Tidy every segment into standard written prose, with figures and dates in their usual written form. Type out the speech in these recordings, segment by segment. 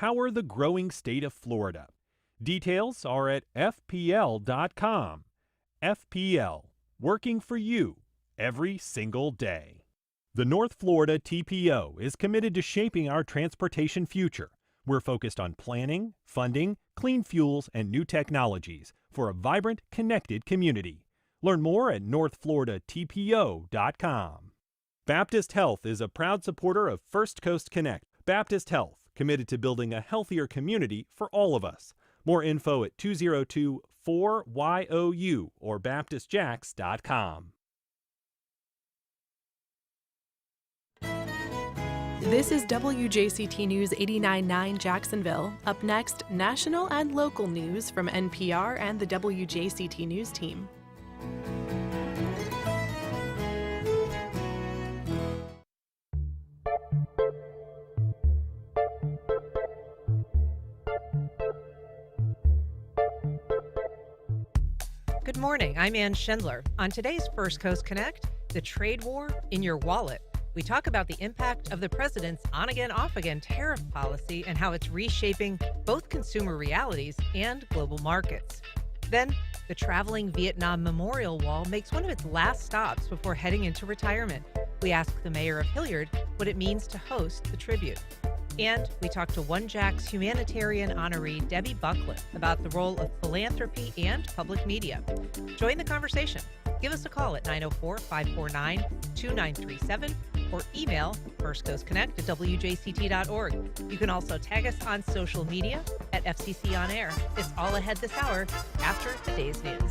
power the growing state of Florida. Details are at fpl.com. FPL, working for you every single day. The North Florida TPO is committed to shaping our transportation future. We're focused on planning, funding, clean fuels, and new technologies for a vibrant, connected community. Learn more at northfloridatpo.com. Baptist Health is a proud supporter of First Coast Connect. Baptist Health, committed to building a healthier community for all of us. More info at 202-4YOU or baptistjacks.com. This is WJCT News 89.9 Jacksonville. Up next, national and local news from NPR and the WJCT News team. Good morning, I'm Ann Schindler. On today's First Coast Connect, the trade war in your wallet. We talk about the impact of the president's on-again, off-again tariff policy and how it's reshaping both consumer realities and global markets. Then, the traveling Vietnam Memorial Wall makes one of its last stops before heading into retirement. We ask the mayor of Hilliard what it means to host the tribute. And we talk to One Jack's humanitarian honoree Debbie Buckland about the role of philanthropy and public media. Join the conversation. Give us a call at 904-549-2937 or email firstcoastconnect@wjct.org. You can also tag us on social media at FCC On Air. It's all ahead this hour after today's news.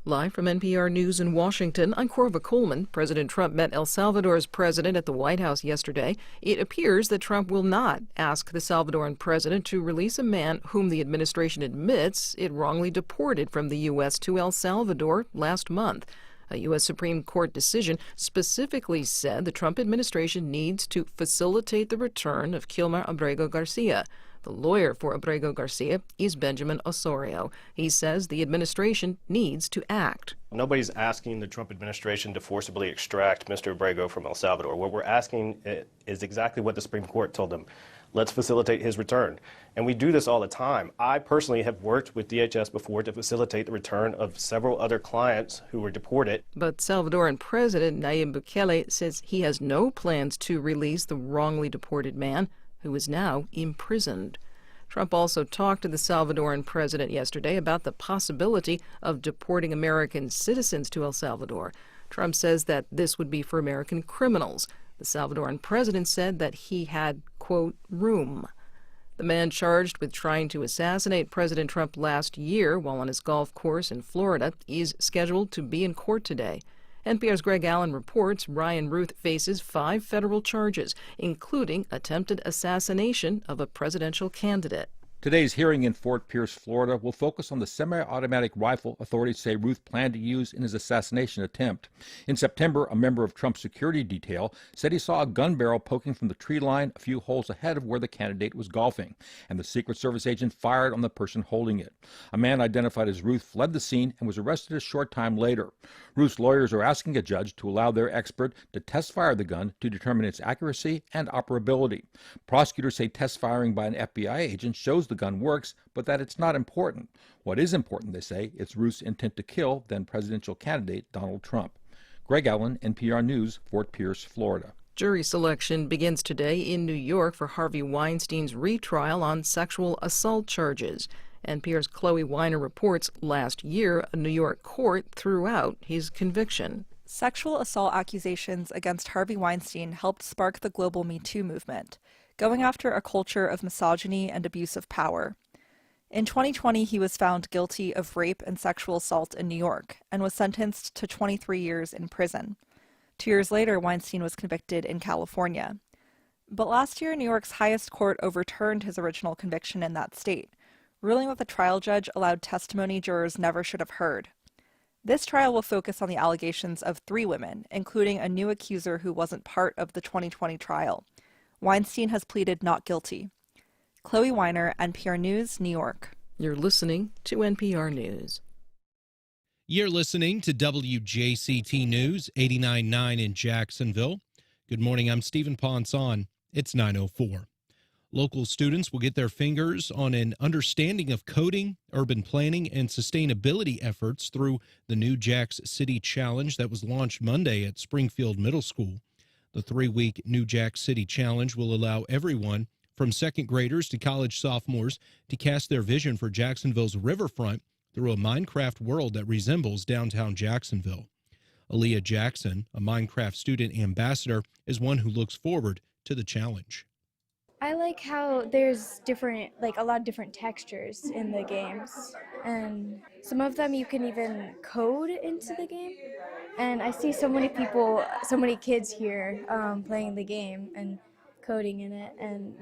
Live from NPR News in Washington, I'm Corva Coleman. President Trump met El Salvador's president at the White House yesterday. It appears that Trump will not ask the Salvadoran president to release a man whom the administration admits it wrongly deported from the U.S. to El Salvador last month. A U.S. Supreme Court decision specifically said the Trump administration needs to facilitate the return of Kilmer Abrego Garcia. The lawyer for Abrego Garcia is Benjamin Osorio. He says the administration needs to act. Nobody's asking the Trump administration to forcibly extract Mr. Abrego from El Salvador. What we're asking is exactly what the Supreme Court told them. Let's facilitate his return. And we do this all the time. I personally have worked with DHS before to facilitate the return of several other clients who were deported. But Salvadoran President Nayib Bukele says he has no plans to release the wrongly deported man, who is now imprisoned. Trump also talked to the Salvadoran president yesterday about the possibility of deporting American citizens to El Salvador. Trump says that this would be for American criminals. The Salvadoran president said that he had, quote, room. The man charged with trying to assassinate President Trump last year while on his golf course in Florida is scheduled to be in court today. NPR's Greg Allen reports Ryan Ruth faces 5 federal charges, including attempted assassination of a presidential candidate. Today's hearing in Fort Pierce, Florida, will focus on the semi-automatic rifle authorities say Ruth planned to use in his assassination attempt. In September, a member of Trump's security detail said he saw a gun barrel poking from the tree line a few holes ahead of where the candidate was golfing, and the Secret Service agent fired on the person holding it. A man identified as Ruth fled the scene and was arrested a short time later. Ruth's lawyers are asking a judge to allow their expert to test fire the gun to determine its accuracy and operability. Prosecutors say test firing by an FBI agent shows the gun works, but that it's not important. What is important, they say, is Ruth's intent to kill then presidential candidate Donald Trump. Greg Allen, NPR News, Fort Pierce, Florida. Jury selection begins today in New York for Harvey Weinstein's retrial on sexual assault charges. NPR's Chloe Weiner reports last year a New York court threw out his conviction. Sexual assault accusations against Harvey Weinstein helped spark the global Me Too movement, going after a culture of misogyny and abuse of power. In 2020, he was found guilty of rape and sexual assault in New York and was sentenced to 23 years in prison. 2 years later, Weinstein was convicted in California. But last year, New York's highest court overturned his original conviction in that state, ruling that the trial judge allowed testimony jurors never should have heard. This trial will focus on the allegations of 3 women, including a new accuser who wasn't part of the 2020 trial. Weinstein has pleaded not guilty. Chloe Weiner, NPR News, New York. You're listening to NPR News. You're listening to WJCT News 89.9 in Jacksonville. Good morning, I'm Stephen Ponson. It's 9:04. Local students will get their fingers on an understanding of coding, urban planning, and sustainability efforts through the New Jacks City Challenge that was launched Monday at Springfield Middle School. The 3-week New Jack City Challenge will allow everyone from second graders to college sophomores to cast their vision for Jacksonville's riverfront through a Minecraft world that resembles downtown Jacksonville. Aaliyah Jackson, a Minecraft student ambassador, is one who looks forward to the challenge. I like how there's a lot of different textures in the games, and some of them you can even code into the game. And I see so many kids here playing the game and coding in it, and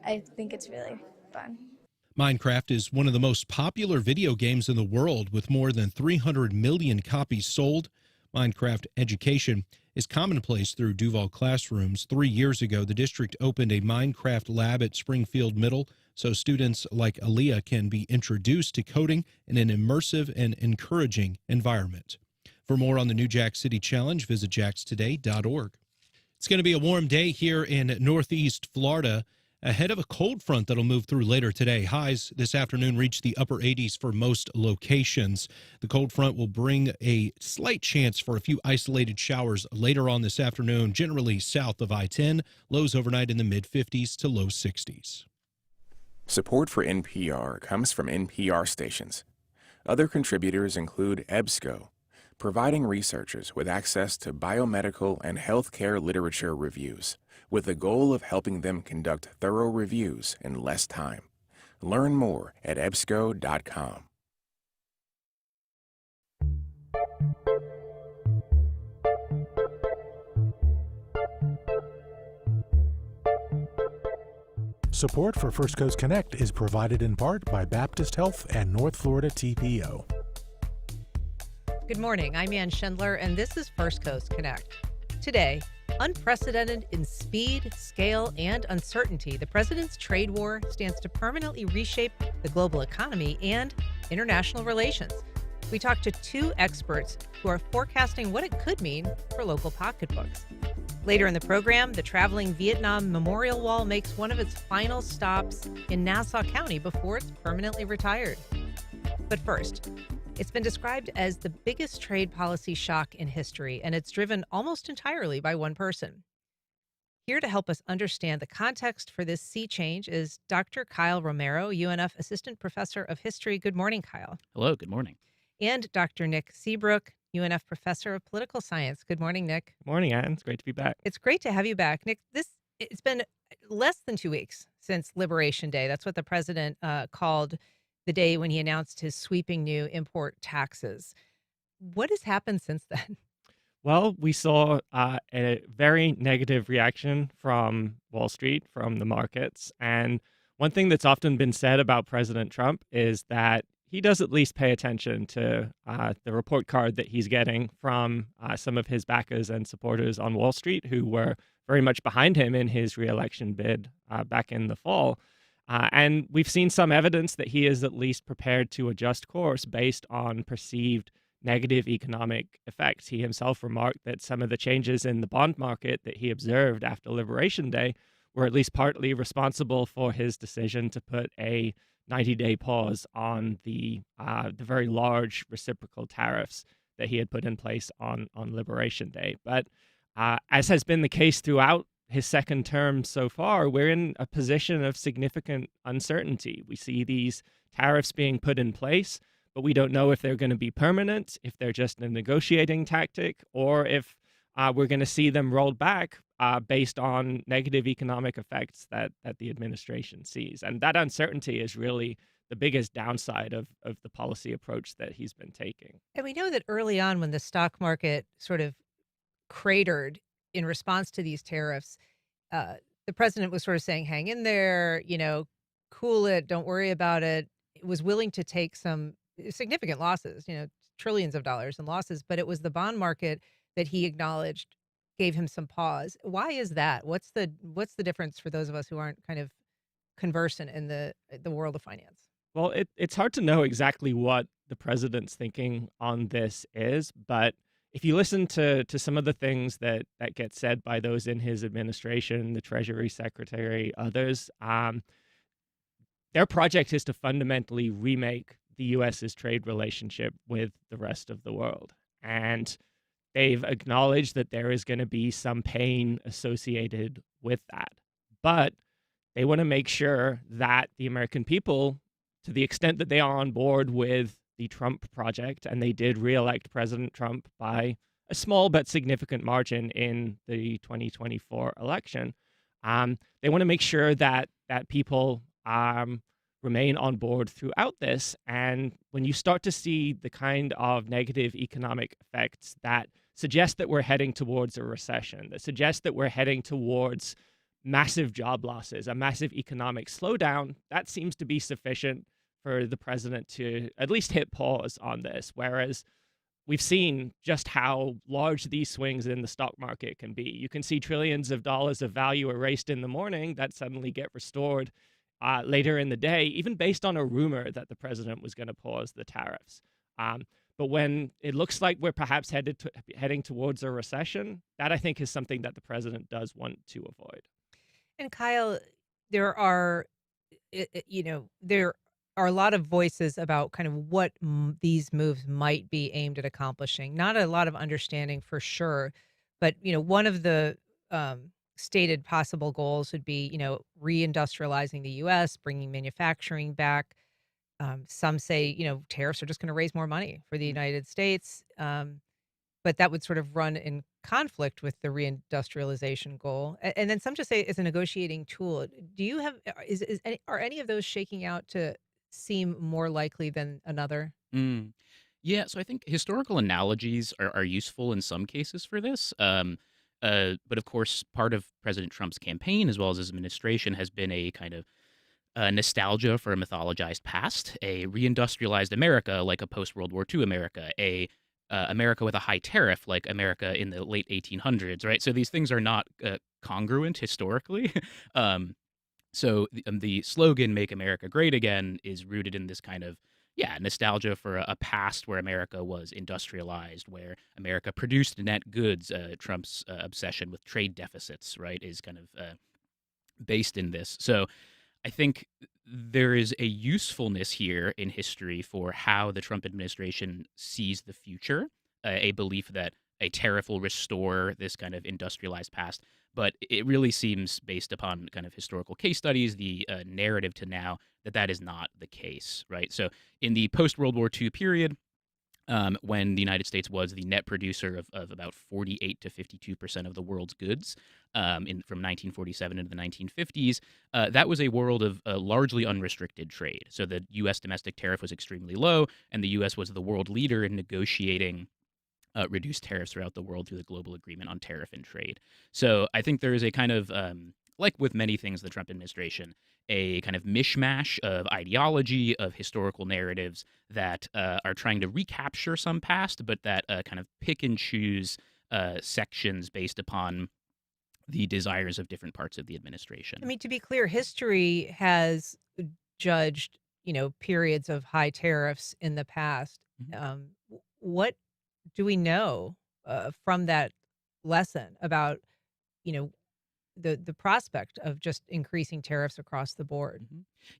I think it's really fun. Minecraft is one of the most popular video games in the world, with more than 300 million copies sold. Minecraft education is commonplace through Duval classrooms. 3 years ago, the district opened a Minecraft lab at Springfield Middle so students like Aaliyah can be introduced to coding in an immersive and encouraging environment. For more on the New Jack City Challenge, visit jackstoday.org. It's going to be a warm day here in Northeast Florida, ahead of a cold front that'll move through later today. Highs this afternoon reach the upper 80s for most locations. The cold front will bring a slight chance for a few isolated showers later on this afternoon, generally south of I-10. Lows overnight in the mid-50s to low 60s. Support for NPR comes from NPR stations. Other contributors include EBSCO, providing researchers with access to biomedical and healthcare literature reviews, with the goal of helping them conduct thorough reviews in less time. Learn more at ebsco.com. Support for First Coast Connect is provided in part by Baptist Health and North Florida TPO. Good morning, I'm Ann Schindler, and this is First Coast Connect. Today, unprecedented in speed, scale, and uncertainty, the president's trade war stands to permanently reshape the global economy and international relations. We talked to two experts who are forecasting what it could mean for local pocketbooks. Later in the program, the traveling Vietnam Memorial Wall makes one of its final stops in Nassau County before it's permanently retired. But first, it's been described as the biggest trade policy shock in history, and it's driven almost entirely by one person. Here to help us understand the context for this sea change is Dr. Kyle Romero, UNF Assistant Professor of History. Good morning, Kyle. Hello, good morning. And Dr. Nick Seabrook, UNF Professor of Political Science. Good morning, Nick. Good morning, Ann. It's great to be back. It's great to have you back. Nick, it's been less than 2 weeks since Liberation Day. That's what the president called the day when he announced his sweeping new import taxes. What has happened since then? Well, we saw a very negative reaction from Wall Street, from the markets. And one thing that's often been said about President Trump is that he does at least pay attention to the report card that he's getting from some of his backers and supporters on Wall Street who were very much behind him in his reelection bid back in the fall. And we've seen some evidence that he is at least prepared to adjust course based on perceived negative economic effects. He himself remarked that some of the changes in the bond market that he observed after Liberation Day were at least partly responsible for his decision to put a 90-day pause on the very large reciprocal tariffs that he had put in place on Liberation Day. But as has been the case throughout his second term so far, we're in a position of significant uncertainty. We see these tariffs being put in place, but we don't know if they're going to be permanent, if they're just a negotiating tactic, or if we're going to see them rolled back based on negative economic effects that the administration sees. And that uncertainty is really the biggest downside of the policy approach that he's been taking. And we know that early on when the stock market sort of cratered in response to these tariffs, the president was sort of saying, hang in there, cool it, don't worry about it. It was willing to take some significant losses, trillions of dollars in losses, but it was the bond market that he acknowledged gave him some pause. Why is that? What's the difference for those of us who aren't kind of conversant in the world of finance? Well, it's hard to know exactly what the president's thinking on this is, but if you listen to some of the things that get said by those in his administration, the Treasury Secretary, others, their project is to fundamentally remake the U.S.'s trade relationship with the rest of the world. And they've acknowledged that there is going to be some pain associated with that. But they want to make sure that the American people, to the extent that they are on board with the Trump project, and they did re-elect President Trump by a small but significant margin in the 2024 election, they want to make sure that people remain on board throughout this. And when you start to see the kind of negative economic effects that suggest that we're heading towards a recession, that suggest that we're heading towards massive job losses, a massive economic slowdown, that seems to be sufficient for the president to at least hit pause on this. Whereas we've seen just how large these swings in the stock market can be. You can see trillions of dollars of value erased in the morning that suddenly get restored later in the day, even based on a rumor that the president was going to pause the tariffs. But when it looks like we're perhaps heading towards a recession, that I think is something that the president does want to avoid. And Kyle, there are, there are a lot of voices about kind of what these moves might be aimed at accomplishing. Not a lot of understanding for sure, but one of the stated possible goals would be, reindustrializing the U.S., bringing manufacturing back. Some say, tariffs are just going to raise more money for the United States, but that would sort of run in conflict with the reindustrialization goal. And then some just say it's a negotiating tool. Do you have are any of those shaking out to seem more likely than another? Yeah, so I think historical analogies are useful in some cases for this. But of course, part of President Trump's campaign, as well as his administration, has been a kind of nostalgia for a mythologized past, a reindustrialized America like a post-World War II America, a America with a high tariff like America in the late 1800s, right? So these things are not congruent historically. So the slogan "Make America Great Again" is rooted in this kind of nostalgia for a past where America was industrialized, where America produced net goods. Trump's obsession with trade deficits, right, is kind of based in this. So I think there is a usefulness here in history for how the Trump administration sees the future, a belief that a tariff will restore this kind of industrialized past. But it really seems, based upon kind of historical case studies, the narrative to now, that is not the case, right? So in the post-World War II period, when the United States was the net producer of about 48 to 52% of the world's goods from 1947 into the 1950s, that was a world of largely unrestricted trade. So the U.S. domestic tariff was extremely low, and the U.S. was the world leader in negotiating reduced tariffs throughout the world through the Global Agreement on Tariff and Trade. So I think there is a kind of, like with many things in the Trump administration, a kind of mishmash of ideology, of historical narratives that are trying to recapture some past, but that kind of pick and choose sections based upon the desires of different parts of the administration. I mean, to be clear, history has judged, periods of high tariffs in the past. What do we know from that lesson about, the prospect of just increasing tariffs across the board?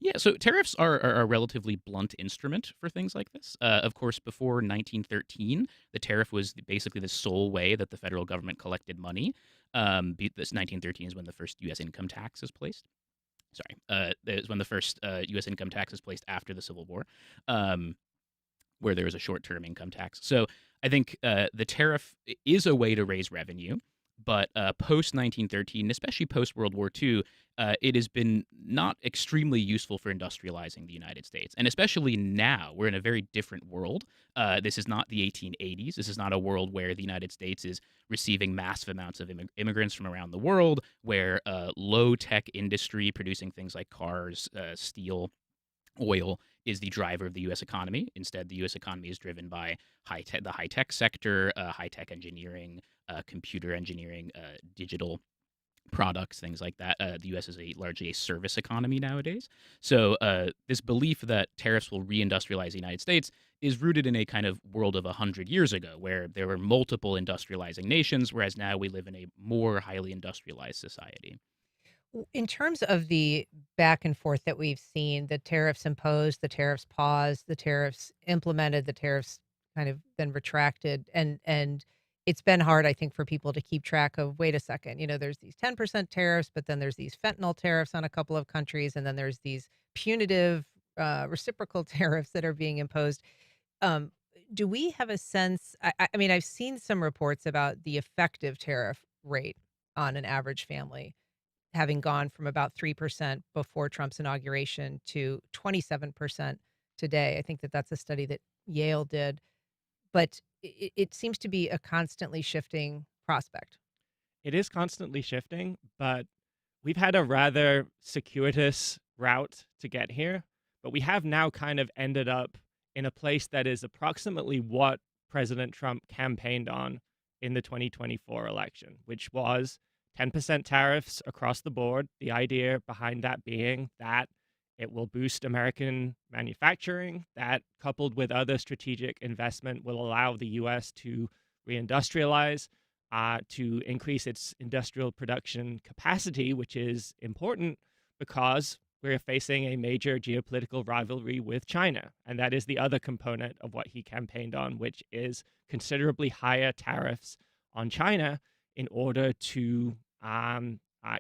Yeah, so tariffs are a relatively blunt instrument for things like this. Of course, before 1913, the tariff was basically the sole way that the federal government collected money. This 1913 is when the first U.S. income tax is placed. It was when the first U.S. income tax is placed after the Civil War, where there was a short-term income tax. So I think the tariff is a way to raise revenue, but post-1913, especially post-World War II, it has been not extremely useful for industrializing the United States. And especially now, we're in a very different world. This is not the 1880s. This is not a world where the United States is receiving massive amounts of immigrants from around the world, where low-tech industry producing things like cars, steel, oil is the driver of the U.S. economy. Instead, the U.S. economy is driven by the high-tech sector, high-tech engineering, computer engineering, digital products, things like that. The U.S. is largely a service economy nowadays. So this belief that tariffs will reindustrialize the United States is rooted in a kind of world of 100 years ago, where there were multiple industrializing nations, whereas now we live in a more highly industrialized society. In terms of the back and forth that we've seen, the tariffs imposed, the tariffs paused, the tariffs implemented, the tariffs kind of then retracted, and it's been hard, I think, for people to keep track of, wait a second, there's these 10% tariffs, but then there's these fentanyl tariffs on a couple of countries, and then there's these punitive reciprocal tariffs that are being imposed. Um, do we have a sense? I mean, I've seen some reports about the effective tariff rate on an average family having gone from about 3% before Trump's inauguration to 27% today. I think that that's a study that Yale did, but it seems to be a constantly shifting prospect. It is constantly shifting, but we've had a rather circuitous route to get here. But we have now kind of ended up in a place that is approximately what President Trump campaigned on in the 2024 election, which was 10% tariffs across the board. The idea behind that being that it will boost American manufacturing, that coupled with other strategic investment will allow the U.S. to reindustrialize, to increase its industrial production capacity, which is important because we're facing a major geopolitical rivalry with China. And that is the other component of what he campaigned on, which is considerably higher tariffs on China in order to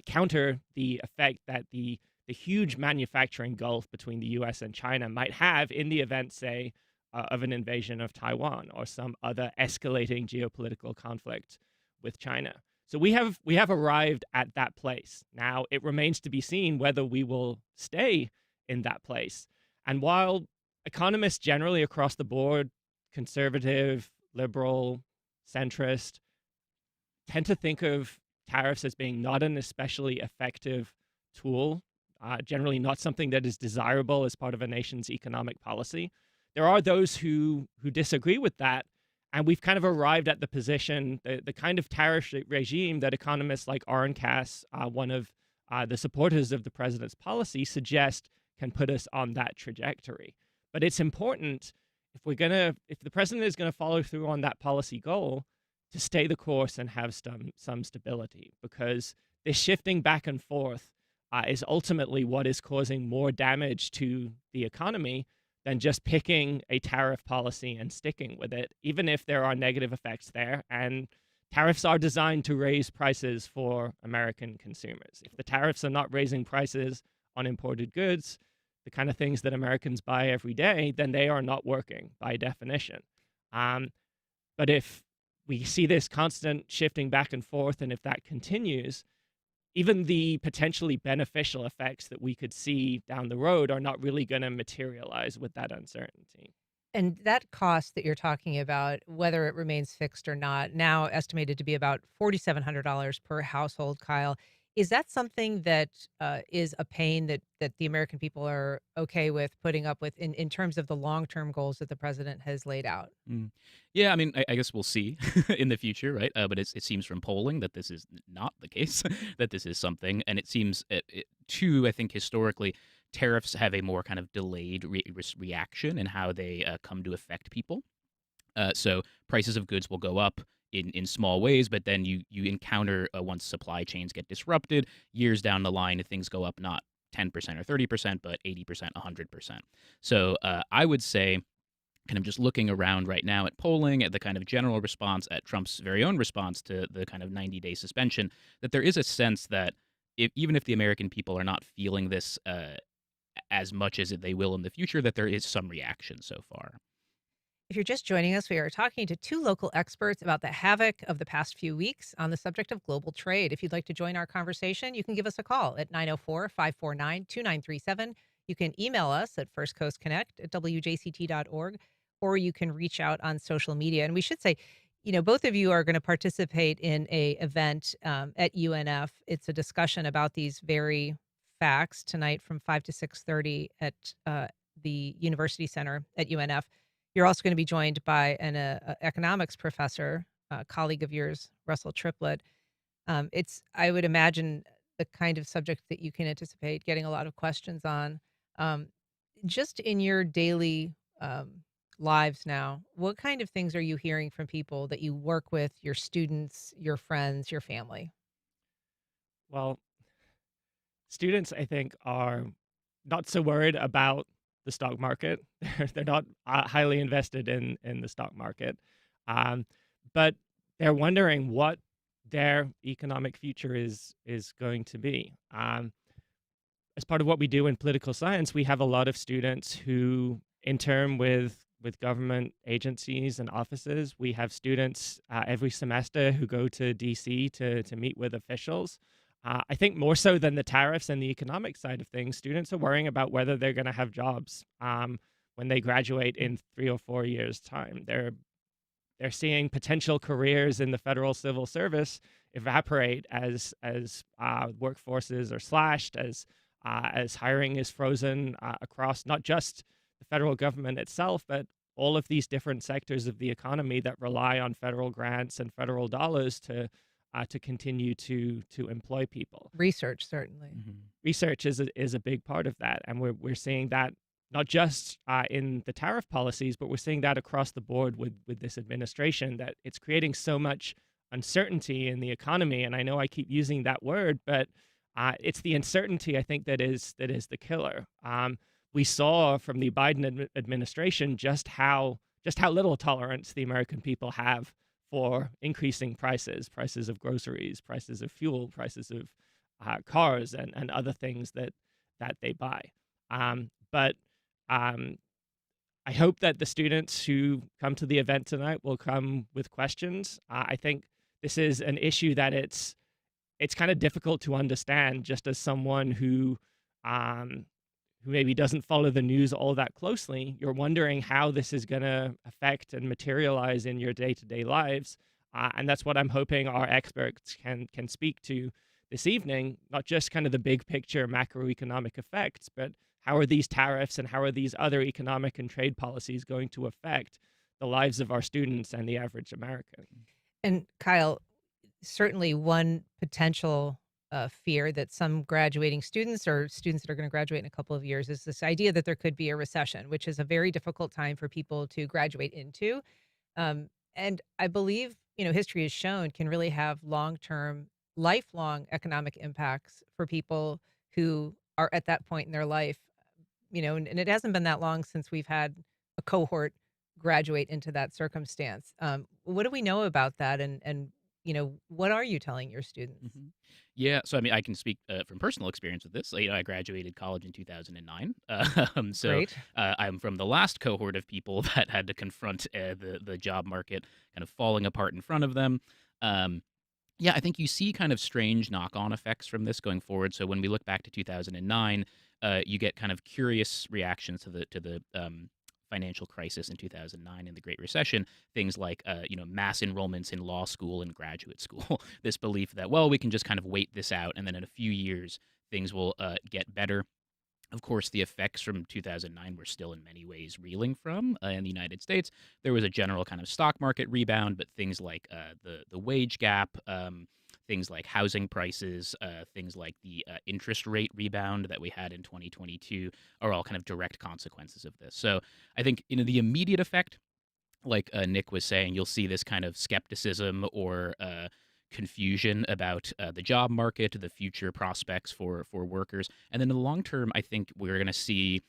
counter the effect that the huge manufacturing gulf between the U.S. and China might have in the event, say, of an invasion of Taiwan or some other escalating geopolitical conflict with China. So we have arrived at that place. Now it remains to be seen whether we will stay in that place. And while economists generally across the board, conservative, liberal, centrist, tend to think of tariffs as being not an especially effective tool, generally not something that is desirable as part of a nation's economic policy, there are those who disagree with that. And we've kind of arrived at the position, the kind of tariff regime that economists like Cass, one of the supporters of the president's policy, suggest can put us on that trajectory. But it's important, if the president is going to follow through on that policy goal, to stay the course and have some stability, because this shifting back and forth is ultimately what is causing more damage to the economy than just picking a tariff policy and sticking with it, even if there are negative effects there. And tariffs are designed to raise prices for American consumers. If the tariffs are not raising prices on imported goods, the kind of things that Americans buy every day, then they are not working by definition. But if we see this constant shifting back and forth, and if that continues, even the potentially beneficial effects that we could see down the road are not really going to materialize with that uncertainty. And that cost that you're talking about, whether it remains fixed or not, now estimated to be about $4,700 per household, Kyle. Is that something that is a pain that the American people are okay with putting up with in terms of the long-term goals that the president has laid out? Yeah, I mean, I guess we'll see in the future, right? But it seems from polling that this is not the case, that this is something. And it seems, too, I think historically, tariffs have a more kind of delayed reaction in how they come to affect people. So prices of goods will go up in small ways, but then you encounter once supply chains get disrupted, years down the line, things go up not 10% or 30%, but 80%, 100%. So I would say, kind of just looking around right now at polling, at the kind of general response, at Trump's very own response to the kind of 90-day suspension, that there is a sense that even if the American people are not feeling this as much as they will in the future, that there is some reaction so far. If you're just joining us, we are talking to two local experts about the havoc of the past few weeks on the subject of global trade. If you'd like to join our conversation, you can give us a call at 904-549-2937. You can email us at firstcoastconnect@wjct.org, or you can reach out on social media. And we should say, both of you are going to participate in a event at UNF. It's a discussion about these very facts tonight from 5 to 6:30 at the University Center at UNF. You're also going to be joined by an economics professor, a colleague of yours, Russell Triplett. It's, I would imagine, the kind of subject that you can anticipate getting a lot of questions on. Um, just in your daily lives now, what kind of things are you hearing from people that you work with, your students, your friends, your family? Well, students, I think, are not so worried about the stock market. They're not highly invested in the stock market, um, but they're wondering what their economic future is going to be. As part of what we do in political science, we have a lot of students who intern with government agencies and offices. We have students every semester who go to DC to meet with officials. I think more so than the tariffs and the economic side of things, students are worrying about whether they're going to have jobs when they graduate in 3 or 4 years' time. They're seeing potential careers in the federal civil service evaporate as workforces are slashed, as hiring is frozen across not just the federal government itself, but all of these different sectors of the economy that rely on federal grants and federal dollars to continue to employ people. Research, certainly. Research is a big part of that, and we're seeing that not just in the tariff policies, but we're seeing that across the board with this administration, that it's creating so much uncertainty in the economy. And I know I keep using that word, but it's the uncertainty, I think, that is the killer. We saw from the Biden administration just how little tolerance the American people have for increasing prices of groceries, prices of fuel, prices of cars, and other things that they buy. But I hope that the students who come to the event tonight will come with questions. I think this is an issue that it's kind of difficult to understand, just as someone who maybe doesn't follow the news all that closely. You're wondering how this is going to affect and materialize in your day-to-day lives, and that's what I'm hoping our experts can speak to this evening. Not just kind of the big picture macroeconomic effects, but how are these tariffs and how are these other economic and trade policies going to affect the lives of our students and the average American? And Kyle, certainly one potential fear that some graduating students or students that are going to graduate in a couple of years is this idea that there could be a recession, which is a very difficult time for people to graduate into. And I believe, history has shown can really have long-term, lifelong economic impacts for people who are at that point in their life. And it hasn't been that long since we've had a cohort graduate into that circumstance. What do we know about that? And what are you telling your students? Yeah, so I mean, I can speak from personal experience with this. I graduated college in 2009, so Great. I'm from the last cohort of people that had to confront the job market kind of falling apart in front of them. Yeah, I think you see kind of strange knock-on effects from this going forward. So when we look back to 2009, you get kind of curious reactions to the financial crisis in 2009 and the Great Recession. Things like mass enrollments in law school and graduate school. This belief that, well, we can just kind of wait this out, and then in a few years things will get better. Of course, the effects from 2009 we're still in many ways reeling from in the United States. There was a general kind of stock market rebound, but things like the wage gap, things like housing prices, things like the interest rate rebound that we had in 2022 are all kind of direct consequences of this. So I think the immediate effect, like Nick was saying, you'll see this kind of skepticism or confusion about the job market, the future prospects for workers. And then in the long term, I think we're going to see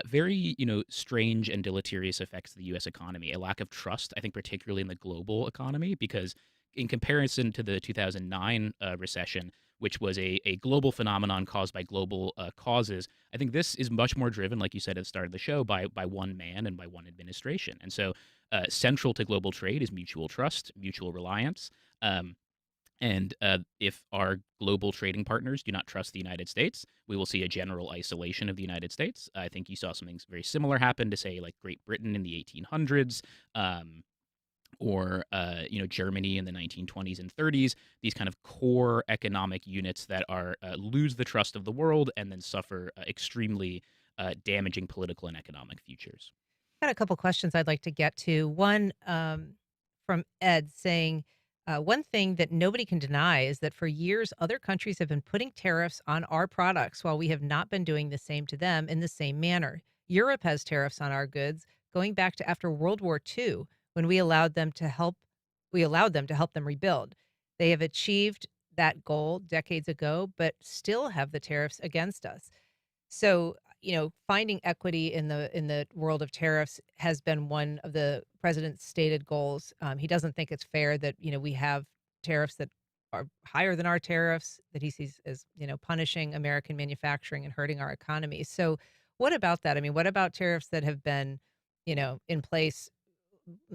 very, strange and deleterious effects of the U.S. economy. A lack of trust, I think, particularly in the global economy, because in comparison to the 2009 recession, which was a global phenomenon caused by global causes, I think this is much more driven, like you said at the start of the show, by one man and by one administration. And so central to global trade is mutual trust, mutual reliance. And if our global trading partners do not trust the United States, we will see a general isolation of the United States. I think you saw something very similar happen to, say, like Great Britain in the 1800s, or Germany in the 1920s and 30s. These kind of core economic units that are lose the trust of the world and then suffer extremely damaging political and economic futures. Got a couple questions I'd like to get to. One from Ed saying, One thing that nobody can deny is that for years, other countries have been putting tariffs on our products while we have not been doing the same to them in the same manner. Europe has tariffs on our goods going back to after World War II, when we allowed them to help them rebuild. They have achieved that goal decades ago, but still have the tariffs against us. So, finding equity in the world of tariffs has been one of the president's stated goals. He doesn't think it's fair that we have tariffs that are higher than our tariffs that he sees as punishing American manufacturing and hurting our economy. So, what about that? I mean, what about tariffs that have been in place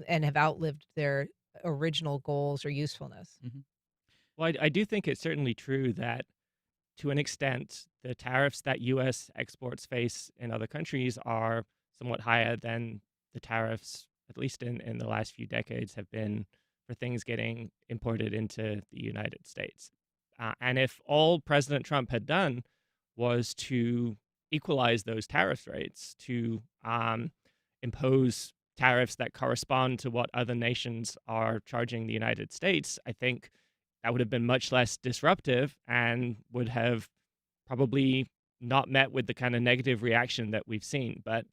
and have outlived their original goals or usefulness? Well, I do think it's certainly true that to an extent, the tariffs that U.S. exports face in other countries are somewhat higher than the tariffs, at least in the last few decades, have been for things getting imported into the United States. And if all President Trump had done was to equalize those tariff rates, to impose tariffs that correspond to what other nations are charging the United States, I think that would have been much less disruptive and would have probably not met with the kind of negative reaction that we've seen. But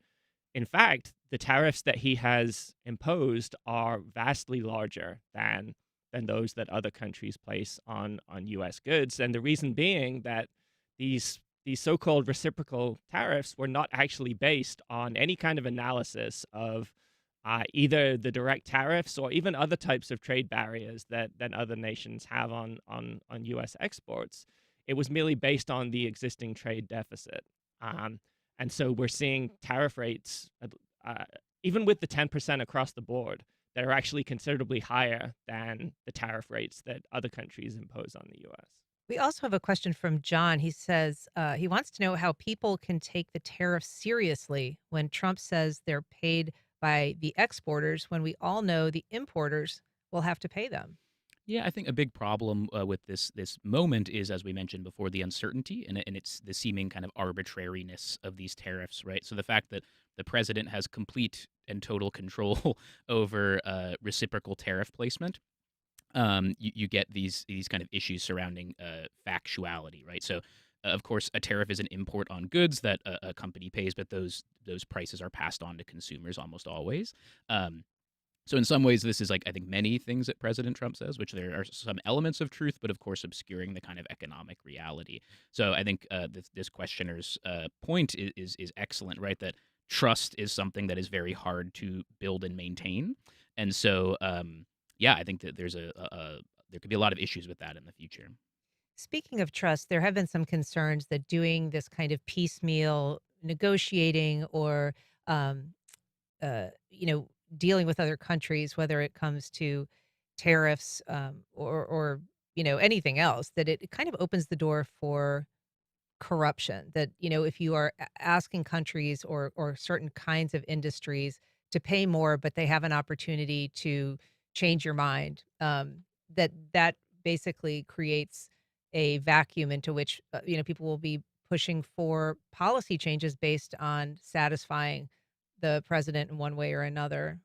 in fact, the tariffs that he has imposed are vastly larger than those that other countries place on U.S. goods. And the reason being that these so-called reciprocal tariffs were not actually based on any kind of analysis of either the direct tariffs or even other types of trade barriers that other nations have on U.S. exports. It was merely based on the existing trade deficit. And so we're seeing tariff rates, even with the 10% across the board, that are actually considerably higher than the tariff rates that other countries impose on the U.S. We also have a question from John. He says he wants to know how people can take the tariffs seriously when Trump says they're paid by the exporters when we all know the importers will have to pay them. Yeah, I think a big problem with this moment is, as we mentioned before, the uncertainty and it's the seeming kind of arbitrariness of these tariffs, right? So the fact that the president has complete and total control over reciprocal tariff placement, you get these kind of issues surrounding factuality, right? So. Of course, a tariff is an import on goods that a company pays, but those prices are passed on to consumers almost always. So in some ways, this is like, I think, many things that President Trump says, which there are some elements of truth, but of course obscuring the kind of economic reality. So I think this questioner's point is excellent, right? That trust is something that is very hard to build and maintain. And so, I think that there could be a lot of issues with that in the future. Speaking of trust, there have been some concerns that doing this kind of piecemeal negotiating or, dealing with other countries, whether it comes to tariffs or anything else, that it kind of opens the door for corruption. That if you are asking countries or certain kinds of industries to pay more, but they have an opportunity to change your mind, that basically creates a vacuum into which people will be pushing for policy changes based on satisfying the president in one way or another.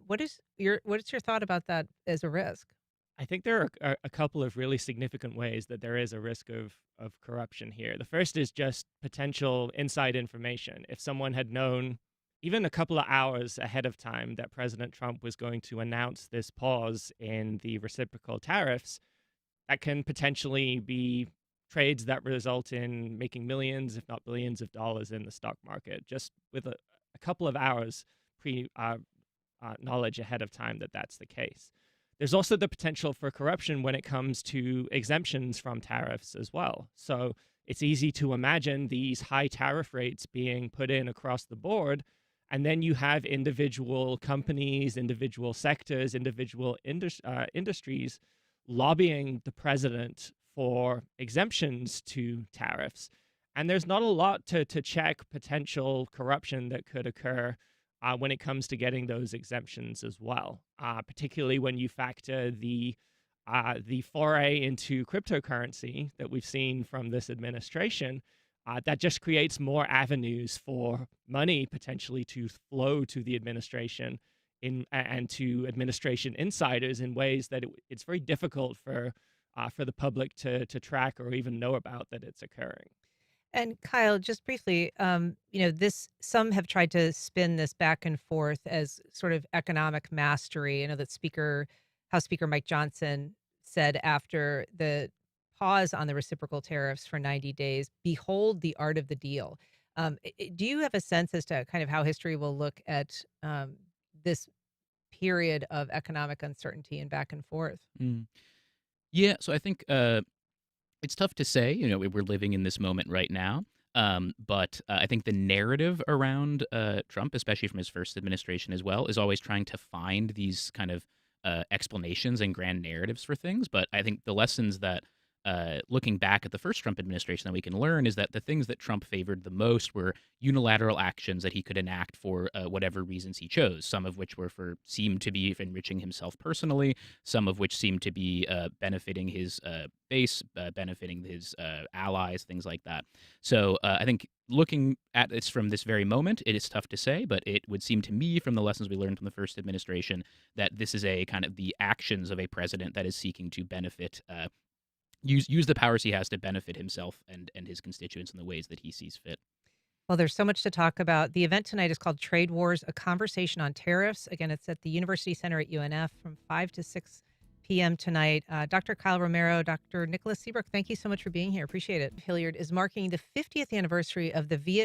What's your thought about that as a risk? I think there are a couple of really significant ways that there is a risk of corruption here. The first is just potential inside information. If someone had known even a couple of hours ahead of time that President Trump was going to announce this pause in the reciprocal tariffs, that can potentially be trades that result in making millions, if not billions of dollars in the stock market, just with a couple of hours knowledge ahead of time that that's the case. There's also the potential for corruption when it comes to exemptions from tariffs as well. So it's easy to imagine these high tariff rates being put in across the board, and then you have individual companies, individual sectors, individual industries lobbying the president for exemptions to tariffs. And there's not a lot to check potential corruption that could occur when it comes to getting those exemptions as well, particularly when you factor the foray into cryptocurrency that we've seen from this administration. That just creates more avenues for money potentially to flow to the administration and to administration insiders in ways that it's very difficult for the public to track or even know about that it's occurring. And Kyle, just briefly, this some have tried to spin this back and forth as sort of economic mastery. I know that House Speaker Mike Johnson said after the pause on the reciprocal tariffs for 90 days, "Behold the art of the deal." Do you have a sense as to kind of how history will look at this period of economic uncertainty and back and forth? Mm. Yeah, so I think it's tough to say. We're living in this moment right now. But I think the narrative around Trump, especially from his first administration as well, is always trying to find these kind of explanations and grand narratives for things. But I think the lessons that looking back at the first Trump administration that we can learn is that the things that Trump favored the most were unilateral actions that he could enact for whatever reasons he chose, some of which seemed to be enriching himself personally, some of which seemed to be benefiting his base, benefiting his allies, things like that. So I think looking at this from this very moment, it is tough to say, but it would seem to me from the lessons we learned from the first administration that this is a kind of the actions of a president that is seeking to benefit use the powers he has to benefit himself and his constituents in the ways that he sees fit. Well, there's so much to talk about. The event tonight is called Trade Wars, a conversation on tariffs. Again, it's at the University Center at UNF from 5 to 6 p.m. tonight. Dr. Kyle Romero, Dr. Nicholas Seabrook, thank you so much for being here. Appreciate it. Hilliard is marking the 50th anniversary of the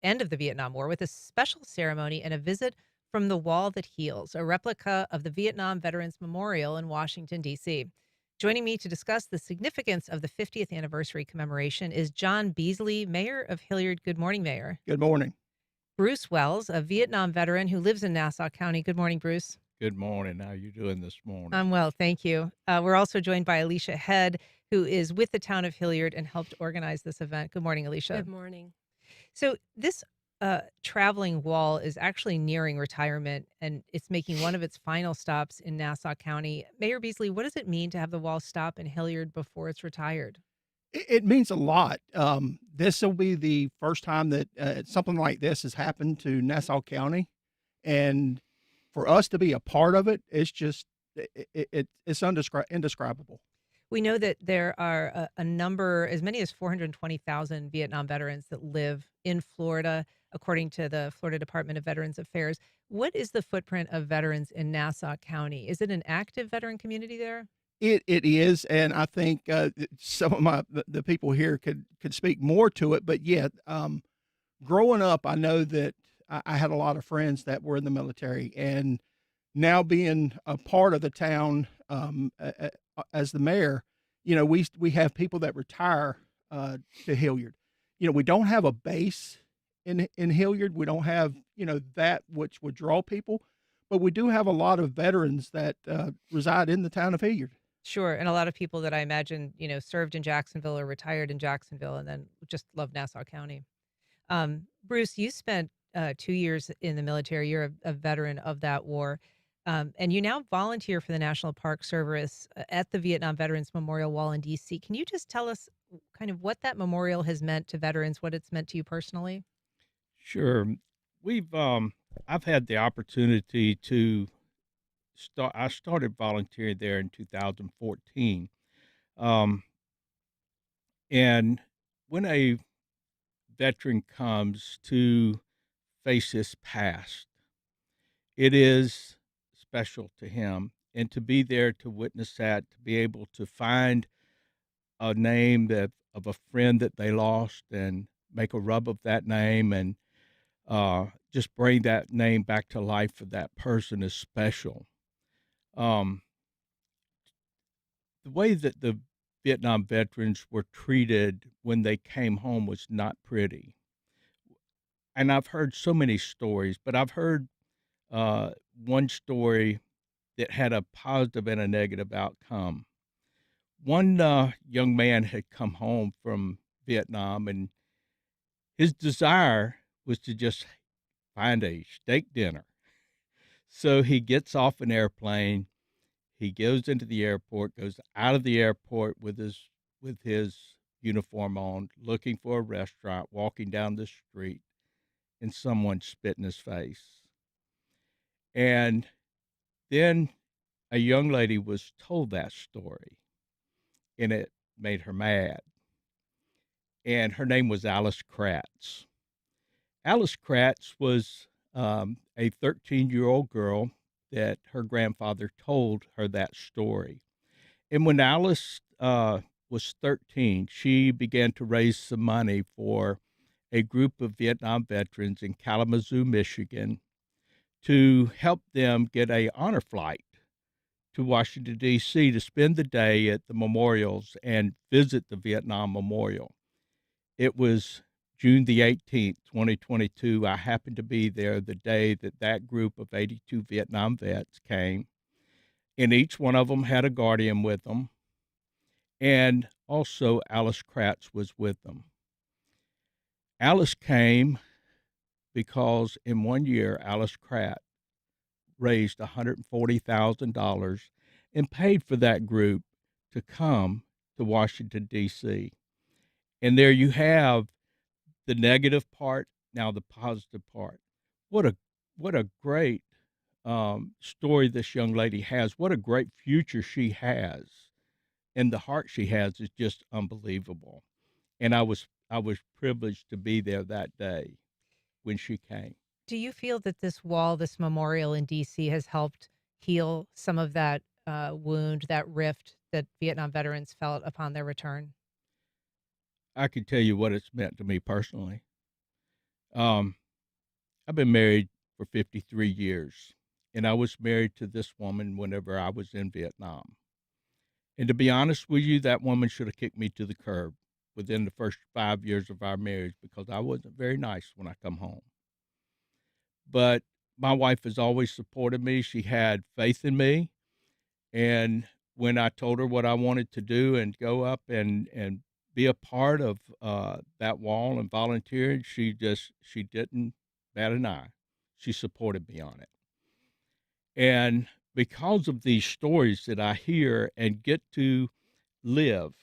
end of the Vietnam War with a special ceremony and a visit from the Wall That Heals, a replica of the Vietnam Veterans Memorial in Washington, D.C. Joining me to discuss the significance of the 50th anniversary commemoration is John Beasley, Mayor of Hilliard. Good morning, Mayor. Good morning. Bruce Wells, a Vietnam veteran who lives in Nassau County. Good morning, Bruce. Good morning. How are you doing this morning? I'm well, thank you. We're also joined by Alicia Head, who is with the town of Hilliard and helped organize this event. Good morning, Alicia. Good morning. So this traveling wall is actually nearing retirement, and it's making one of its final stops in Nassau County. Mayor Beasley, what does it mean to have the wall stop in Hilliard before it's retired? It means a lot. This will be the first time that something like this has happened to Nassau County, and for us to be a part of it, it's just it's indescribable. We know that there are a number, as many as 420,000 Vietnam veterans that live in Florida, according to the Florida Department of Veterans Affairs. What is the footprint of veterans in Nassau County? Is it an active veteran community there? It is, and I think some of the people here could speak more to it. But yeah, growing up, I know that I had a lot of friends that were in the military, and now being a part of the town as the mayor, we have people that retire to Hilliard. We don't have a base in Hilliard. We don't have that which would draw people, but we do have a lot of veterans that reside in the town of Hilliard. Sure, and a lot of people that I imagine served in Jacksonville or retired in Jacksonville, and then just love Nassau County. Bruce, you spent 2 years in the military. You're a veteran of that war. And you now volunteer for the National Park Service at the Vietnam Veterans Memorial Wall in D.C. Can you just tell us kind of what that memorial has meant to veterans, what it's meant to you personally? Sure. I've had the opportunity to I started volunteering there in 2014. And when a veteran comes to face his past, it is special to him, and to be there to witness that, to be able to find a name of a friend that they lost and make a rub of that name and just bring that name back to life for that person is special. The way that the Vietnam veterans were treated when they came home was not pretty. And I've heard so many stories, but I've heard one story that had a positive and a negative outcome. One young man had come home from Vietnam, and his desire was to just find a steak dinner. So he gets off an airplane, he goes into the airport, goes out of the airport with his uniform on, looking for a restaurant, walking down the street, and someone spit in his face. And then a young lady was told that story, and it made her mad. And her name was Alice Kratz. Alice Kratz was a 13-year-old girl that her grandfather told her that story. And when Alice was 13, she began to raise some money for a group of Vietnam veterans in Kalamazoo, Michigan, to help them get a honor flight to Washington, D.C. to spend the day at the memorials and visit the Vietnam Memorial. It was June the 18th, 2022. I happened to be there the day that that group of 82 Vietnam vets came, and each one of them had a guardian with them, and also Alice Kratz was with them. Alice came because in 1 year, Alice Kratz raised $140,000 and paid for that group to come to Washington, D.C. And there you have the negative part, now the positive part. What a great story this young lady has. What a great future she has. And the heart she has is just unbelievable. And I was privileged to be there that day when she came. Do you feel that this wall, this memorial in D.C., has helped heal some of that wound, that rift that Vietnam veterans felt upon their return? I can tell you what it's meant to me personally. I've been married for 53 years, and I was married to this woman whenever I was in Vietnam. And to be honest with you, that woman should have kicked me to the curb within the first 5 years of our marriage because I wasn't very nice when I come home. But my wife has always supported me. She had faith in me. And when I told her what I wanted to do and go up and be a part of that wall and volunteered, she didn't bat an eye. She supported me on it. And because of these stories that I hear and get to live,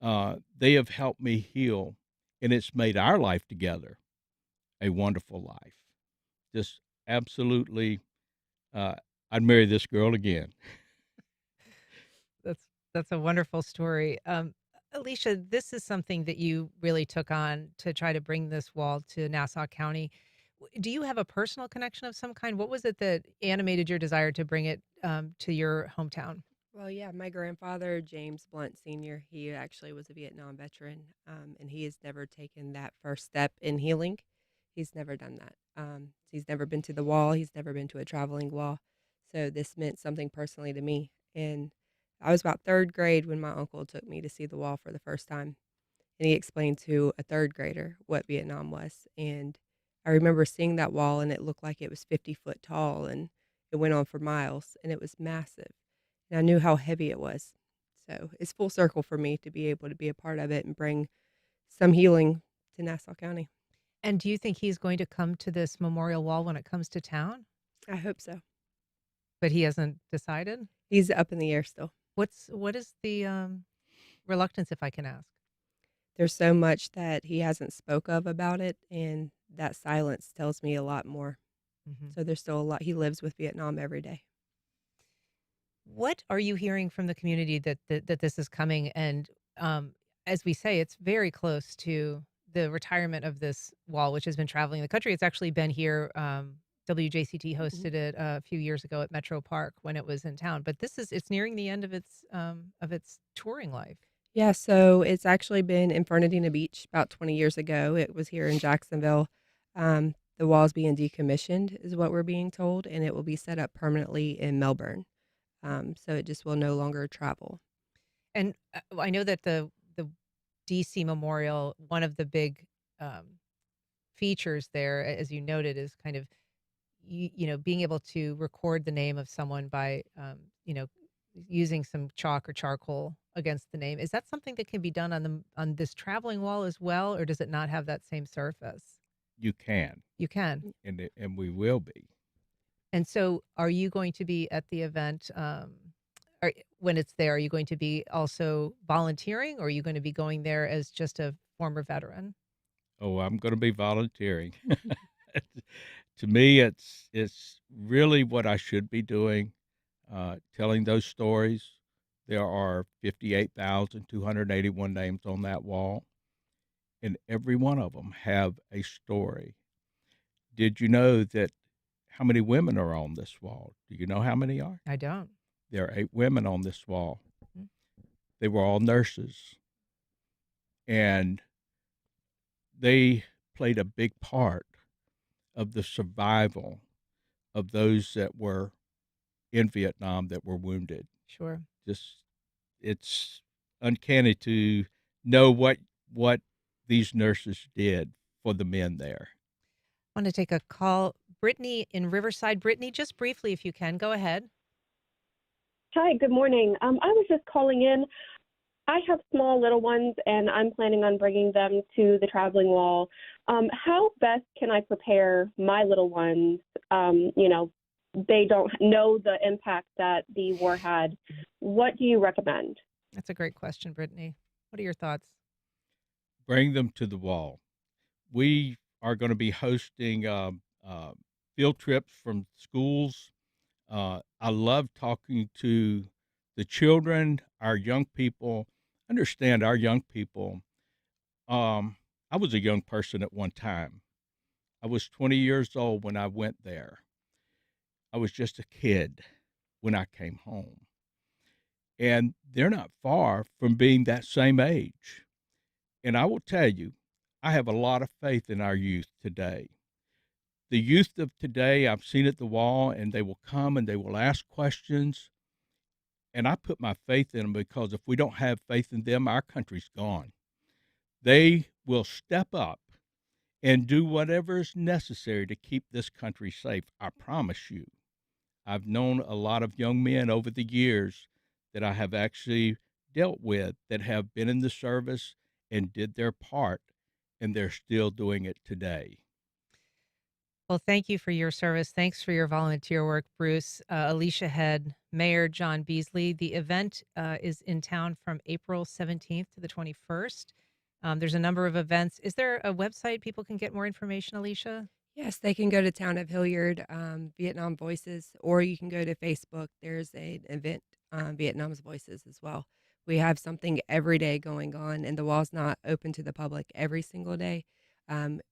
they have helped me heal, and it's made our life together a wonderful life. Just absolutely, I'd marry this girl again. That's a wonderful story. Alicia, this is something that you really took on to try to bring this wall to Nassau County. Do you have a personal connection of some kind? What was it that animated your desire to bring it to your hometown? Well, yeah, my grandfather, James Blunt Sr., he actually was a Vietnam veteran, and he has never taken that first step in healing. He's never done that. He's never been to the wall. He's never been to a traveling wall. So this meant something personally to me. And I was about third grade when my uncle took me to see the wall for the first time. And he explained to a third grader what Vietnam was. And I remember seeing that wall, and it looked like it was 50 foot tall, and it went on for miles, and it was massive. And I knew how heavy it was. So it's full circle for me to be able to be a part of it and bring some healing to Nassau County. And do you think he's going to come to this memorial wall when it comes to town? I hope so. But he hasn't decided? He's up in the air still. What is the reluctance, if I can ask? There's so much that he hasn't spoke of about it, and that silence tells me a lot more. Mm-hmm. So there's still a lot. He lives with Vietnam every day. What are you hearing from the community that this is coming? And as we say, it's very close to the retirement of this wall, which has been traveling the country. It's actually been here. WJCT hosted it a few years ago at Metro Park when it was in town. But it's nearing the end of its touring life. Yeah, so it's actually been in Fernandina Beach about 20 years ago. It was here in Jacksonville. The wall's being decommissioned, is what we're being told, and it will be set up permanently in Melbourne. So it just will no longer travel. And I know that the DC Memorial, one of the big features there, as you noted, is kind of being able to record the name of someone by using some chalk or charcoal against the name. Is that something that can be done on this traveling wall as well, or does it not have that same surface? You can. You can. And we will be. And so are you going to be at the event when it's there? Are you going to be also volunteering, or are you going to be going there as just a former veteran? Oh, I'm going to be volunteering To me, it's really what I should be doing, telling those stories. There are 58,281 names on that wall, and every one of them have a story. Did you know that how many women are on this wall? Do you know how many are? I don't. There are 8 women on this wall. Mhm. They were all nurses, and they played a big part of the survival of those that were in Vietnam that were wounded. Sure. Just it's uncanny to know what these nurses did for the men there. I want to take a call. Brittany in Riverside. Brittany, just briefly, if you can, go ahead. Hi, good morning. I was just calling in. I have small little ones, and I'm planning on bringing them to the traveling wall. How best can I prepare my little ones? They don't know the impact that the war had. What do you recommend? That's a great question, Brittany. What are your thoughts? Bring them to the wall. We are going to be hosting field trips from schools. I love talking to the children, our young people. Understand our young people. I was a young person at one time. I was 20 years old when I went there. I was just a kid when I came home. And they're not far from being that same age. And I will tell you, I have a lot of faith in our youth today. The youth of today, I've seen at the wall, and they will come and they will ask questions. And I put my faith in them because if we don't have faith in them, our country's gone. They will step up and do whatever is necessary to keep this country safe. I promise you. I've known a lot of young men over the years that I have actually dealt with that have been in the service and did their part, and they're still doing it today. Well, thank you for your service. Thanks for your volunteer work, Bruce. Alicia Head, Mayor John Beasley. The event is in town from April 17th to the 21st. There's a number of events. Is there a website people can get more information, Alicia? Yes, they can go to Town of Hilliard, Vietnam Voices, or you can go to Facebook. There's an event, Vietnam's Voices as well. We have something every day going on, and the wall's not open to the public every single day.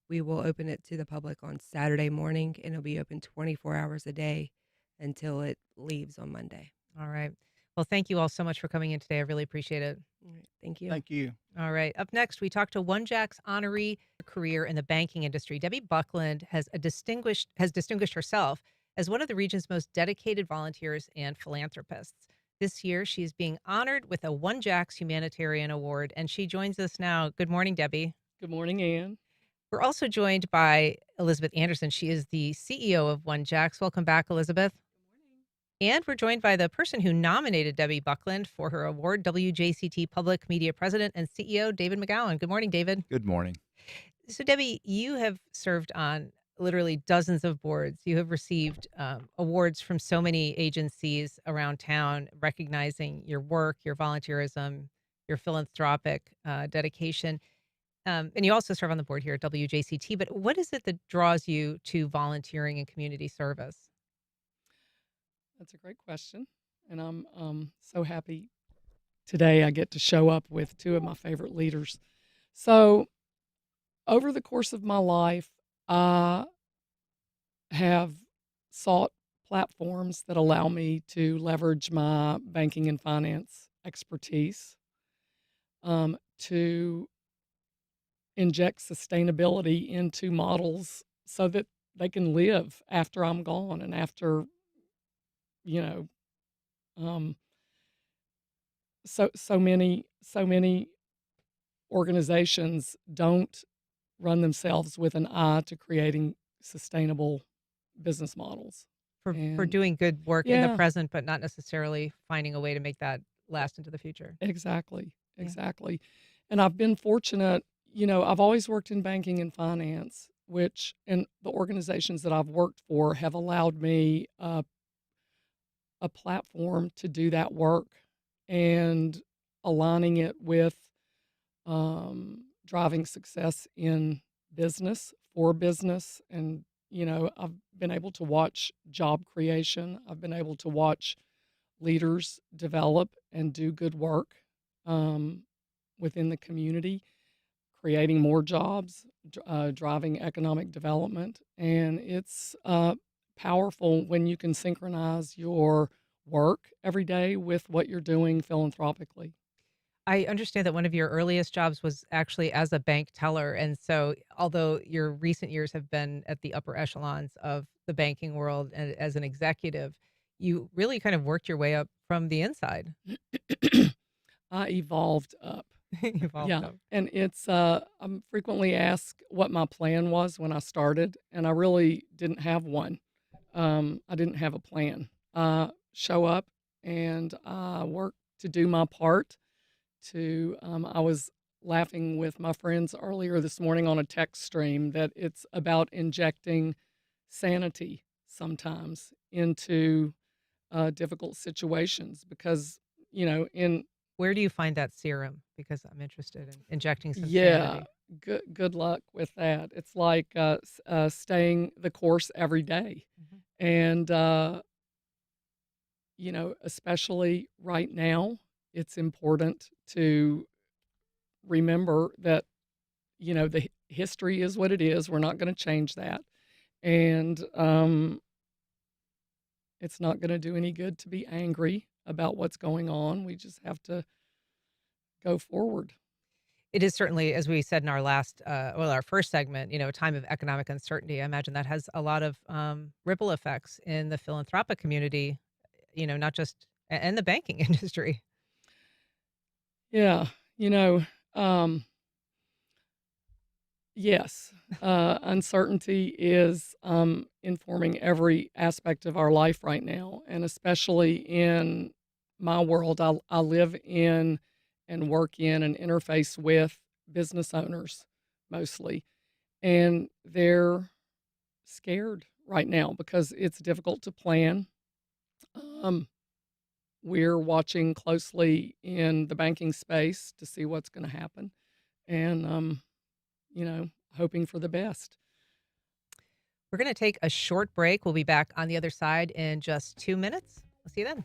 We will open it to the public on Saturday morning, and it'll be open 24 hours a day until it leaves on Monday. All right. Well, thank you all so much for coming in today. I really appreciate it. All right, thank you. Thank you. All right. Up next, we talk to One Jack's honoree career in the banking industry. Debbie Buckland has distinguished herself as one of the region's most dedicated volunteers and philanthropists. This year, she's being honored with a One Jack's Humanitarian Award, and she joins us now. Good morning, Debbie. Good morning, Ann. We're also joined by Elizabeth Anderson. She is the CEO of One Jack's. Welcome back, Elizabeth. And we're joined by the person who nominated Debbie Buckland for her award, WJCT Public Media President and CEO, David McGowan. Good morning, David. Good morning. So, Debbie, you have served on literally dozens of boards. You have received awards from so many agencies around town recognizing your work, your volunteerism, your philanthropic dedication. And you also serve on the board here at WJCT. But what is it that draws you to volunteering and community service? That's a great question. And I'm so happy today I get to show up with two of my favorite leaders. So over the course of my life, I have sought platforms that allow me to leverage my banking and finance expertise to inject sustainability into models so that they can live after I'm gone and after, so many organizations don't run themselves with an eye to creating sustainable business models. For doing good work in the present, but not necessarily finding a way to make that last into the future. Exactly. And I've been fortunate, I've always worked in banking and finance, and the organizations that I've worked for have allowed me a platform to do that work and aligning it with driving success in business, for business, and I've been able to watch job creation. I've been able to watch leaders develop and do good work within the community, creating more jobs, driving economic development. And it's powerful when you can synchronize your work every day with what you're doing philanthropically. I understand that one of your earliest jobs was actually as a bank teller. And so, although your recent years have been at the upper echelons of the banking world and as an executive, you really kind of worked your way up from the inside. I evolved up. Evolved Yeah, up. and it's I'm frequently asked what my plan was when I started, and I really didn't have one. I didn't have a plan. Show up and work to do my part. I was laughing with my friends earlier this morning on a text stream that it's about injecting sanity sometimes into difficult situations because in Where do you find that serum? Because I'm interested in injecting some yeah, sanity. good luck with that. It's like staying the course every day, and especially right now, it's important to remember that the history is what it is. We're not going to change that, and it's not going to do any good to be angry about what's going on. We just have to go forward. It is certainly, as we said in our our first segment, a time of economic uncertainty. I imagine that has a lot of ripple effects in the philanthropic community, not just, and the banking industry. Yeah, yes, uncertainty is informing every aspect of our life right now, and especially in my world. I live in and work in and interface with business owners mostly, and they're scared right now because it's difficult to plan. We're watching closely in the banking space to see what's going to happen, and hoping for the best. We're going to take a short break. We'll be back on the other side in just 2 minutes. We'll see you then.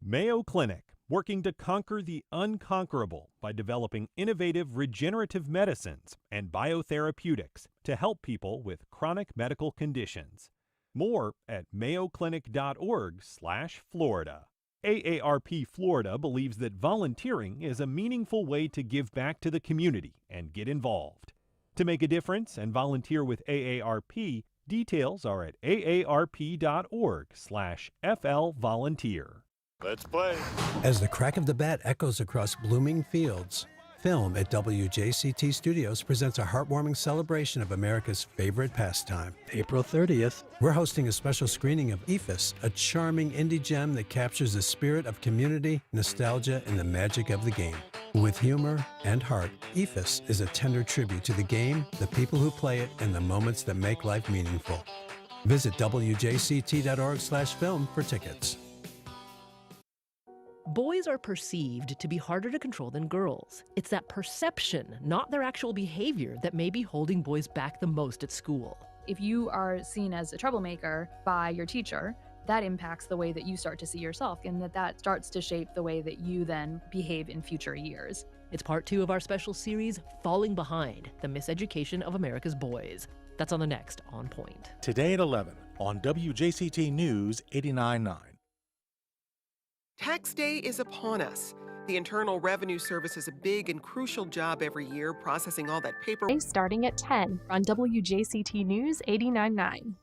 Mayo Clinic, working to conquer the unconquerable by developing innovative regenerative medicines and biotherapeutics to help people with chronic medical conditions. More at mayoclinic.org/Florida. AARP Florida believes that volunteering is a meaningful way to give back to the community and get involved. To make a difference and volunteer with AARP, details are at aarp.org/FLvolunteer. Let's play. As the crack of the bat echoes across blooming fields, Film at WJCT Studios presents a heartwarming celebration of America's favorite pastime. April 30th, we're hosting a special screening of EFIS, a charming indie gem that captures the spirit of community, nostalgia, and the magic of the game. With humor and heart, EFIS is a tender tribute to the game, the people who play it, and the moments that make life meaningful. Visit WJCT.org/film for tickets. Boys are perceived to be harder to control than girls. It's that perception, not their actual behavior, that may be holding boys back the most at school. If you are seen as a troublemaker by your teacher, that impacts the way that you start to see yourself, and that starts to shape the way that you then behave in future years. It's part 2 of our special series, Falling Behind, the Miseducation of America's Boys. That's on the next On Point. Today at 11 on WJCT News 89.9. Tax day is upon us. The Internal Revenue Service is a big and crucial job every year, processing all that paper. Starting at 10 on WJCT News 89.9.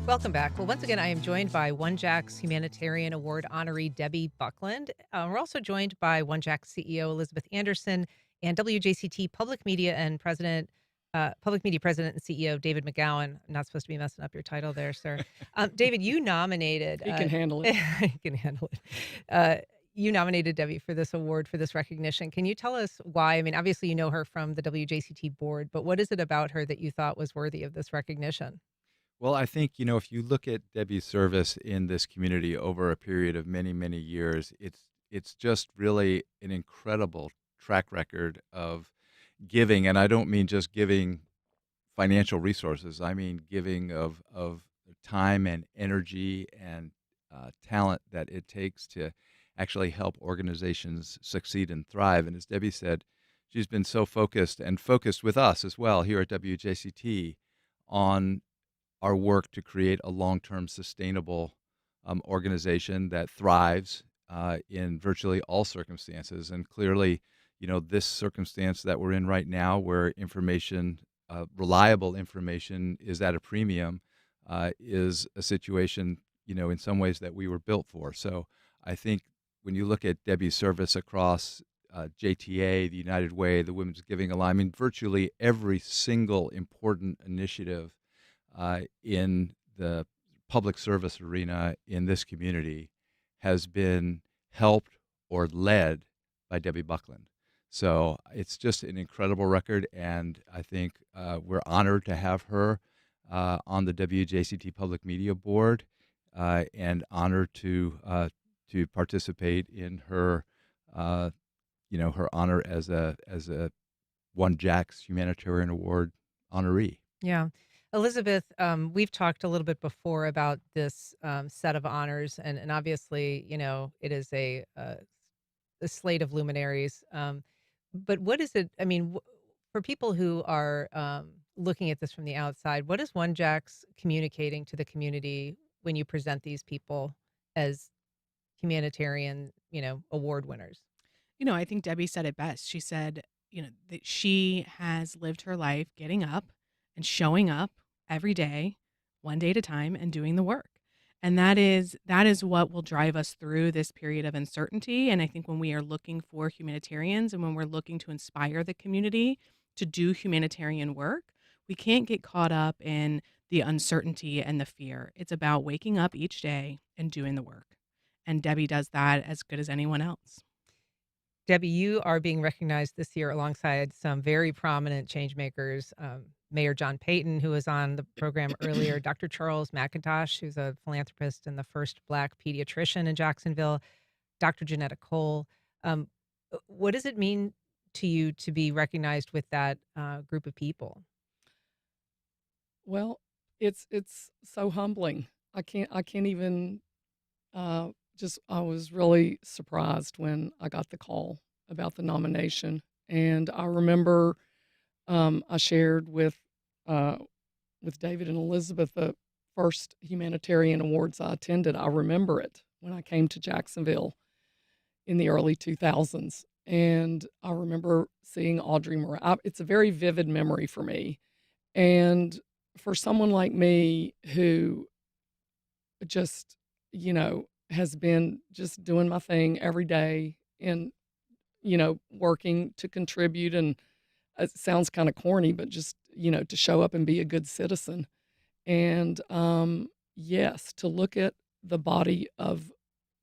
Welcome back. Well, once again, I am joined by One Jack's Humanitarian Award honoree Debbie Buckland. We're also joined by One Jack's CEO Elizabeth Anderson and WJCT Public Media President and CEO David McGowan. I'm not supposed to be messing up your title there, sir. David, you nominated. He can handle it. He can handle it. You nominated Debbie for this award, for this recognition. Can you tell us why? I mean, obviously, you know her from the WJCT board, but what is it about her that you thought was worthy of this recognition? Well, I think, if you look at Debbie's service in this community over a period of many, many years, it's just really an incredible track record of giving. And I don't mean just giving financial resources. I mean giving of time and energy and talent that it takes to actually help organizations succeed and thrive. And as Debbie said, she's been so focused with us as well here at WJCT on our work to create a long-term sustainable organization that thrives in virtually all circumstances. And clearly, this circumstance that we're in right now, where information, reliable information, is at a premium, is a situation, in some ways that we were built for. So I think when you look at Debbie's service across JTA, the United Way, the Women's Giving Alliance, virtually every single important initiative in the public service arena in this community has been helped or led by Debbie Buckland. So it's just an incredible record, and I think we're honored to have her on the WJCT Public Media Board, and honored to participate in her, her honor as a One Jack's Humanitarian Award honoree. Yeah. Elizabeth, we've talked a little bit before about this set of honors, and obviously, it is a slate of luminaries. But what is it? I mean, for people who are looking at this from the outside, what is One Jack's communicating to the community when you present these people as humanitarian, award winners? I think Debbie said it best. She said, that she has lived her life getting up and showing up every day, one day at a time, and doing the work. And that is what will drive us through this period of uncertainty. And I think when we are looking for humanitarians and when we're looking to inspire the community to do humanitarian work, we can't get caught up in the uncertainty and the fear. It's about waking up each day and doing the work. And Debbie does that as good as anyone else. Debbie, you are being recognized this year alongside some very prominent change makers. Mayor John Payton, who was on the program earlier, Dr. Charles McIntosh, who's a philanthropist and the first Black pediatrician in Jacksonville, Dr. Janetta Cole. What does it mean to you to be recognized with that group of people? Well, it's so humbling. I can't even. I was really surprised when I got the call about the nomination, and I remember I shared with David and Elizabeth the first humanitarian awards I attended. I remember it when I came to Jacksonville in the early 2000s, and I remember seeing Audrey Morales. It's a very vivid memory for me, and for someone like me who just has been just doing my thing every day and working to contribute, and it sounds kind of corny, but just to show up and be a good citizen. And yes, to look at the body of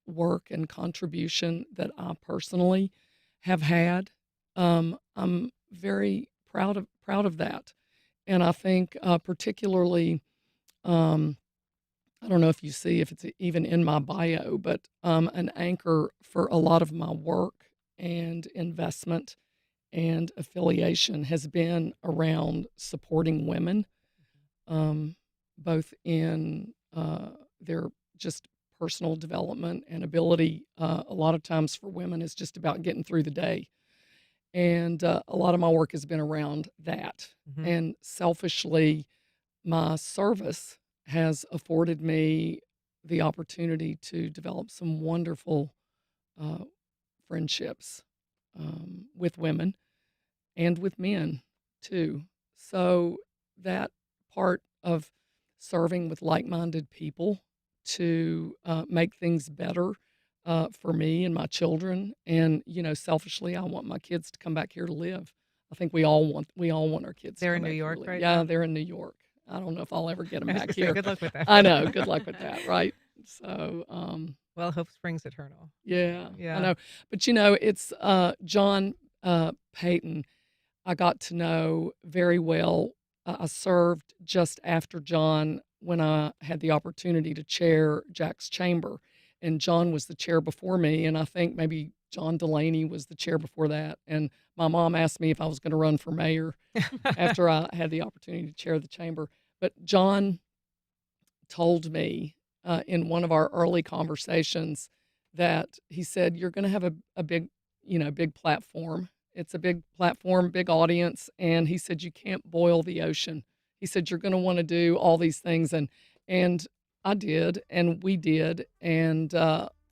work and contribution that I personally have had, I'm very proud of that. And I think particularly, I don't know if you see if it's even in my bio, but an anchor for a lot of my work and investment and affiliation has been around supporting women, both in their just personal development and ability. A lot of times for women, it's just about getting through the day. And a lot of my work has been around that. Mm-hmm. And selfishly, my service has afforded me the opportunity to develop some wonderful friendships with women and with men too. So that part of serving with like-minded people to make things better for me and my children. And selfishly, I want my kids to come back here to live. I think we all want our kids. They're to in come New back here York to live. right Yeah, now? they're in New York. I don't know if I'll ever get them I was back gonna say, here. good luck with that. I know. Good luck with that, right? So, Well, hope springs eternal. yeah, Yeah. I know. But it's John Payton. I got to know very well. I served just after John when I had the opportunity to chair Jack's chamber, and John was the chair before me, and I think maybe John Delaney was the chair before that. And my mom asked me if I was going to run for mayor after I had the opportunity to chair the chamber. But John told me in one of our early conversations that he said, "You're going to have a big, big platform. It's a big platform, big audience." And he said, "You can't boil the ocean." He said, "You're going to want to do all these things." And I did, and we did. And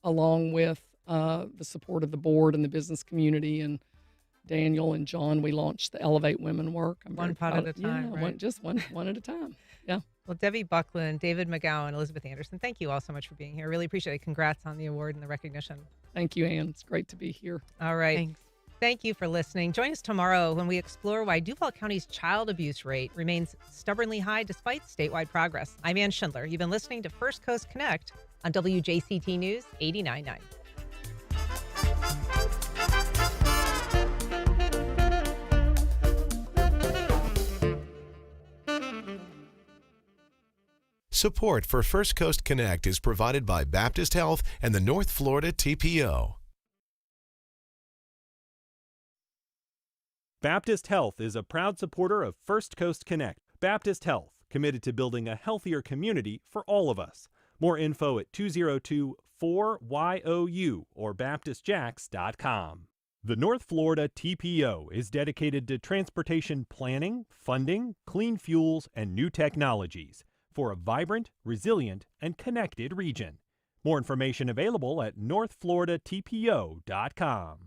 along with the support of the board and the business community and Daniel and John, we launched the Elevate Women Work. I'm very One pot proud at a of- time, yeah, right? just one at a time. Yeah. Well, Debbie Buckland, David McGowan, Elizabeth Anderson, thank you all so much for being here. Really appreciate it. Congrats on the award and the recognition. Thank you, Ann. It's great to be here. All right. Thanks. Thank you for listening. Join us tomorrow when we explore why Duval County's child abuse rate remains stubbornly high despite statewide progress. I'm Ann Schindler. You've been listening to First Coast Connect on WJCT News 89.9. Support for First Coast Connect is provided by Baptist Health and the North Florida TPO. Baptist Health is a proud supporter of First Coast Connect. Baptist Health, committed to building a healthier community for all of us. More info at 202-4YOU or baptistjacks.com. The North Florida TPO is dedicated to transportation planning, funding, clean fuels, and new technologies for a vibrant, resilient, and connected region. More information available at northfloridatpo.com.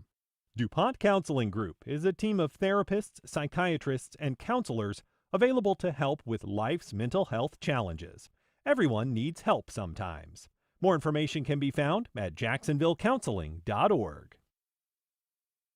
DuPont Counseling Group is a team of therapists, psychiatrists, and counselors available to help with life's mental health challenges. Everyone needs help sometimes. More information can be found at jacksonvillecounseling.org.